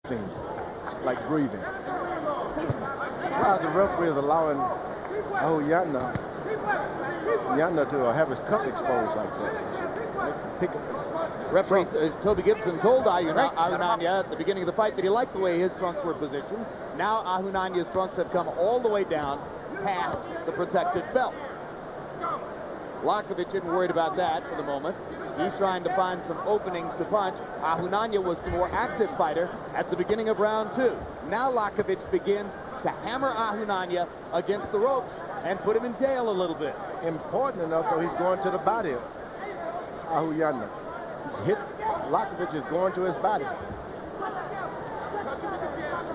thing, like breathing. Why the referee is allowing Ahunanya to have his cup exposed like that? Referee Toby Gibson told Ahunanya at the beginning of the fight that he liked the way his trunks were positioned. Now Ahunanya's trunks have come all the way down past the protected belt. Liakhovich isn't worried about that for the moment. He's trying to find some openings to punch. Ahunanya was the more active fighter at the beginning of round 2. Now Liakhovich begins to hammer Ahunanya against the ropes and put him in jail a little bit. Important enough, though, he's going to the body of Ahunanya. Liakhovich is going to his body.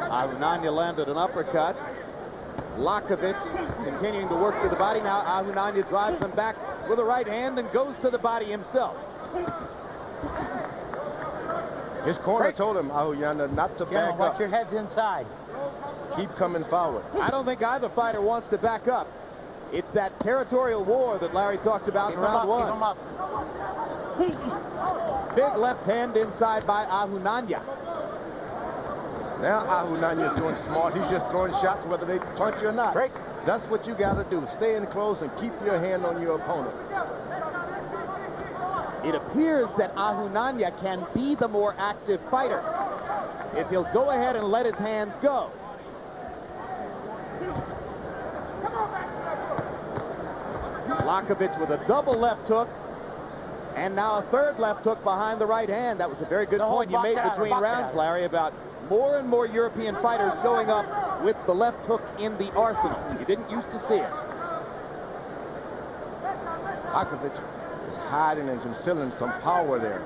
Ahunanya landed an uppercut. Liakhovich continuing to work to the body. Now Ahunanya drives him back with a right hand and goes to the body himself. His corner told him, Ahunanya, not to back up. Watch your heads inside. Keep coming forward. I don't think either fighter wants to back up. It's that territorial war that Larry talked about in round 1. Keep him up. Big left hand inside by Ahunanya. Now Ahunanya is doing smart. He's just throwing shots whether they punch you or not. Break. That's what you got to do. Stay in close and keep your hand on your opponent. It appears that Ahunanya can be the more active fighter if he'll go ahead and let his hands go. Liakhovich with a double left hook, and now a third left hook behind the right hand. That was a very good point you made between rounds, Larry, about more and more European fighters showing up with the left hook in the arsenal. You didn't used to see it. Liakhovich is hiding and concealing some power there.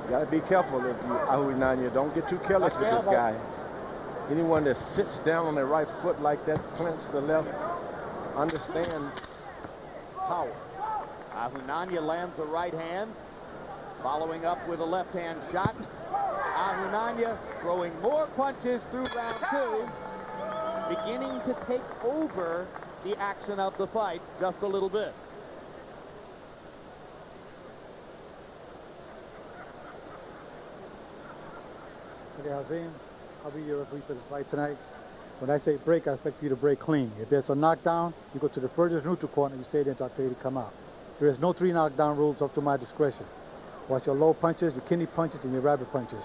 You got to be careful if you Ahunanya. Don't get too careless with this guy. Anyone that sits down on their right foot like that, clench the left, understands power. Ahunanya lands a right hand, following up with a left hand shot. Ahunanya throwing more punches through round 2, beginning to take over the action of the fight just a little bit. Okay, Hasim, I'll be your referee for this fight tonight. When I say break, I expect you to break clean. If there's a knockdown, you go to the furthest neutral corner and you stay there until I tell you to come out. There is no 3 knockdown rules up to my discretion. Watch your low punches, your kidney punches, and your rabbit punches.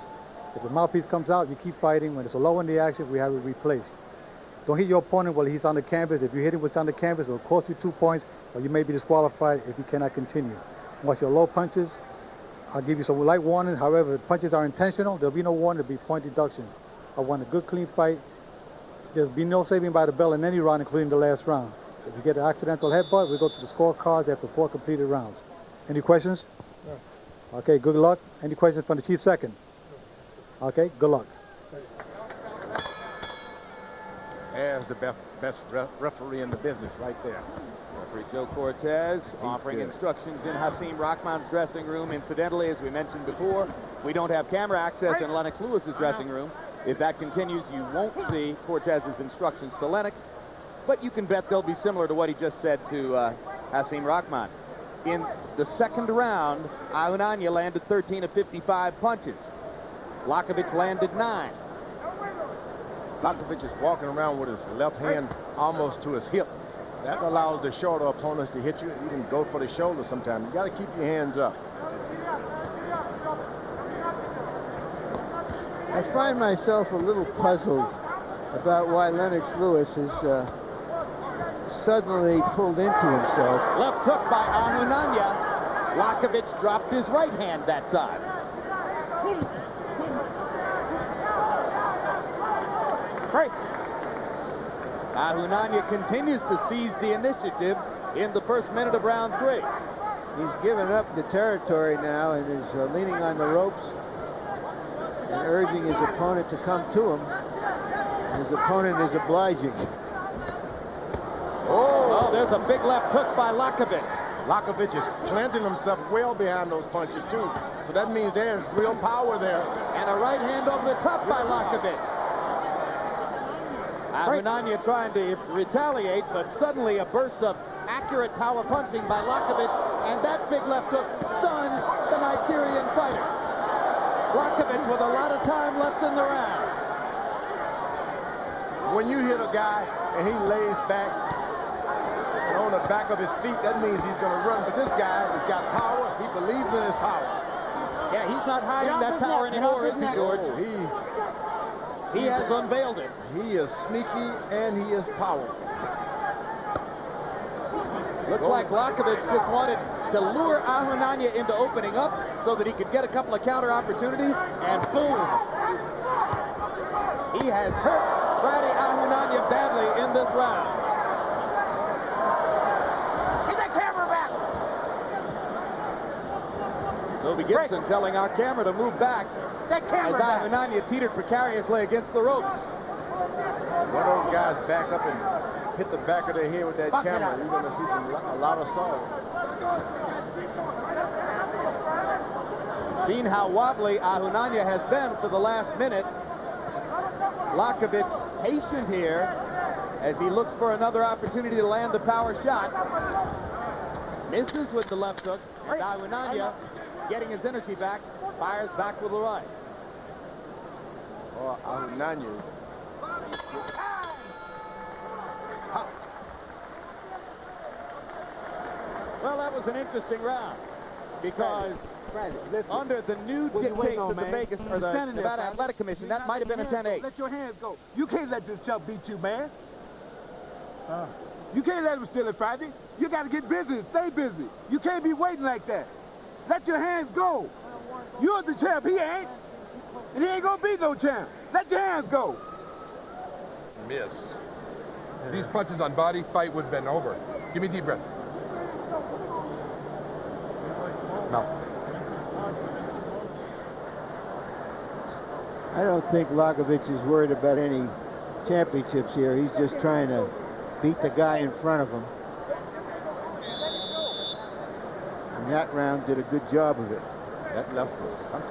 If the mouthpiece comes out, you keep fighting. When it's a low in the action, we have it replaced. Don't hit your opponent while he's on the canvas. If you hit him what's on the canvas, it'll cost you 2 points, or you may be disqualified if you cannot continue. Watch your low punches. I'll give you some light warnings. However, if punches are intentional, there'll be no warning. There'll be point deductions. I want a good, clean fight. There'll be no saving by the bell in any round, including the last round. If you get an accidental headbutt, we go to the scorecards after 4 completed rounds. Any questions? No. Okay, good luck. Any questions from the chief second? Okay, good luck. There's the best referee in the business right there. Referee Joe Cortez offering instructions in Hasim Rahman's dressing room. Incidentally, as we mentioned before, we don't have camera access in Lennox Lewis's dressing room. If that continues, you won't see Cortez's instructions to Lennox, but you can bet they'll be similar to what he just said to Hasim Rahman. In the second round, Ahunanya landed 13 of 55 punches. Liakhovich landed 9. Liakhovich is walking around with his left hand almost to his hip. That allows the shorter opponents to hit you. You can go for the shoulder sometimes. You got to keep your hands up. I find myself a little puzzled about why Lennox Lewis is suddenly pulled into himself. Left hook by Ahunanya. Liakhovich dropped his right hand that time. Break. Ahunanya continues to seize the initiative in the first minute of round 3. He's given up the territory now and is leaning on the ropes and urging his opponent to come to him. His opponent is obliging. Oh, there's a big left hook by Liakhovich. Liakhovich is planting himself well behind those punches, too. So that means there's real power there. And a right hand over the top by Liakhovich. Ahunanya trying to retaliate, but suddenly a burst of accurate power punching by Liakhovich, and that big left hook stuns the Nigerian fighter. Liakhovich with a lot of time left in the round. When you hit a guy and he lays back and on the back of his feet, that means he's going to run. But this guy has got power. He believes in his power. Yeah, he's not hiding that power anymore, is he, George? He has unveiled it. He is sneaky and he is powerful. Looks like Liakhovich just wanted to lure Ahunanya into opening up so that he could get a couple of counter opportunities, and boom! He has hurt Friday Ahunanya badly in this round. Get that camera back! Toby Gibson telling our camera to move back That camera as back! Ahunanya teetered precariously against the ropes. One of those guys back up and hit the back of their head with that camera. You're going to see a lot of sorrow. Seen how wobbly Ahunanya has been for the last minute. Liakhovich patient here as he looks for another opportunity to land the power shot. Misses with the left hook, and Ahunanya, getting his energy back, fires back with the right. Oh, Ahunanya. Well, that was an interesting round because under the new dictates of the Vegas or the Nevada Athletic Commission, that might have been a 10-8. Let your hands go. You can't let this chump beat you, man. You can't let him steal it, Friday. You got to get busy and stay busy. You can't be waiting like that. Let your hands go. You're the champ. He ain't. And he ain't going to be no champ. Let your hands go. Miss. These punches on body, fight would have been over. Give me a deep breath. No. I don't think Liakhovich is worried about any championships here. He's just trying to beat the guy in front of him. And that round did a good job of it. That left was something.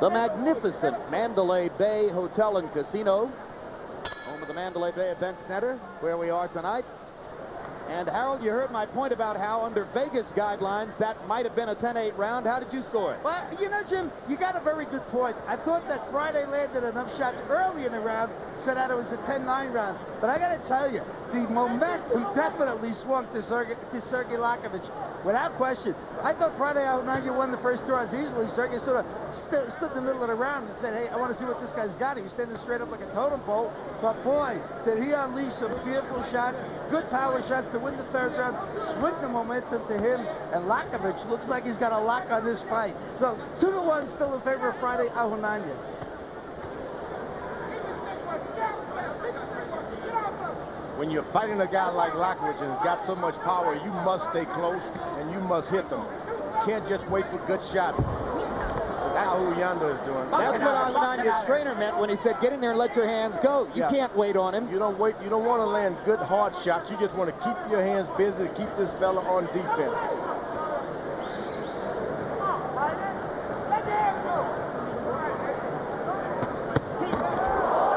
The magnificent Mandalay Bay Hotel and Casino, home of the Mandalay Bay Event Center, where we are tonight. And Harold, you heard my point about how under Vegas guidelines that might have been a 10-8 round. How did you score it? Well, you know, Jim, you got a very good point. I thought that Friday landed enough shots early in the round so that it was a 10-9 round. But I got to tell you, the momentum definitely swung to Sergei Liakhovich, without question. I thought Friday Ahunanya won the first two rounds easily. Sergei sort of stood in the middle of the round and said, hey, I want to see what this guy's got. He was standing straight up like a totem pole. But boy, did he unleash some beautiful shots, good power shots to win the third round, swing the momentum to him. And Liakhovich looks like he's got a lock on this fight. So 2-1 still in favor of Friday Ahunanya. When you're fighting a guy like Liakhovich and has got so much power, you must stay close and you must hit them. You can't just wait for good shots. That's what Ahunanya is doing. That's what Ahunanya's trainer meant when he said, get in there and let your hands go. You can't wait on him. You don't wait. You don't want to land good, hard shots. You just want to keep your hands busy to keep this fella on defense.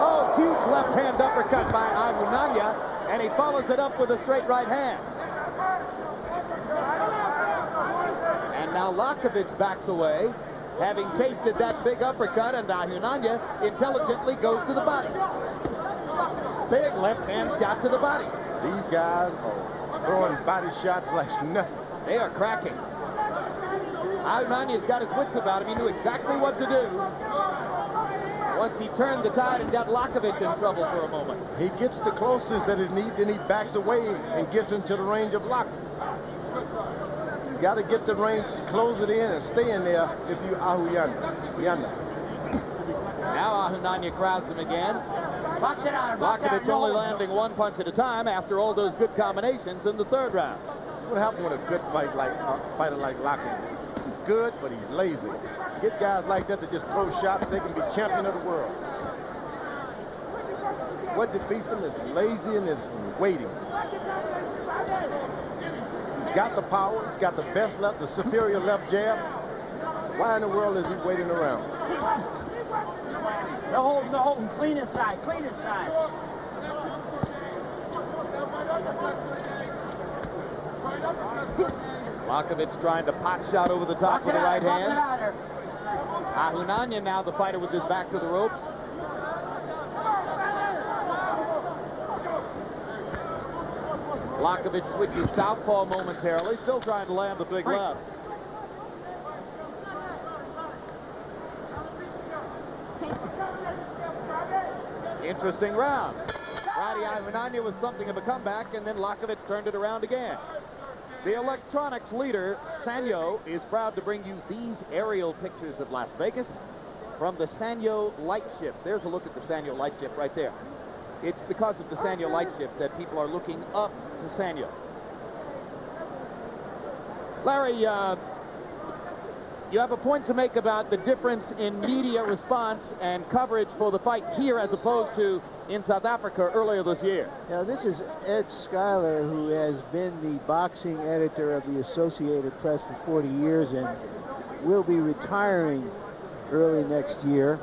Oh, huge left hand uppercut by Ahunanya, and he follows it up with a straight right hand. And now Liakhovich backs away, having tasted that big uppercut, and Ahunanya intelligently goes to the body. Big left hand shot to the body. These guys are throwing body shots like nothing. They are cracking. Ahunanya's got his wits about him. He knew exactly what to do once he turned the tide and got Liakhovich in trouble for a moment. He gets the closest that he needs, then he backs away and gets into the range of Liakhovich. You got to get the range, close it in, and stay in there if you Ahunanya. Now Ahunanya crowds him again. Liakhovich only landing one punch at a time after all those good combinations in the third round. What happened with a good fighter like Liakhovich? He's good, but he's lazy. Get guys like that to just throw shots, they can be champion of the world. What defeats them is laziness and waiting. He's got the power, he's got the best left, the superior left jab. Why in the world is he waiting around? No holding, clean inside, clean inside. Liakhovich trying to pot shot over the top with the right hand. Ahunanya now the fighter with his back to the ropes. Liakhovich switches southpaw momentarily, still trying to land the big left. Interesting round. Friday Ahunanya with something of a comeback, and then Liakhovich turned it around again. The electronics leader, Sanyo, is proud to bring you these aerial pictures of Las Vegas from the Sanyo light shift. There's a look at the Sanyo light shift right there. It's because of the Sanyo light shift that people are looking up to Sanyo. Larry, you have a point to make about the difference in media response and coverage for the fight here as opposed to in South Africa earlier this year. Now, this is Ed Schuyler, who has been the boxing editor of the Associated Press for 40 years and will be retiring early next year.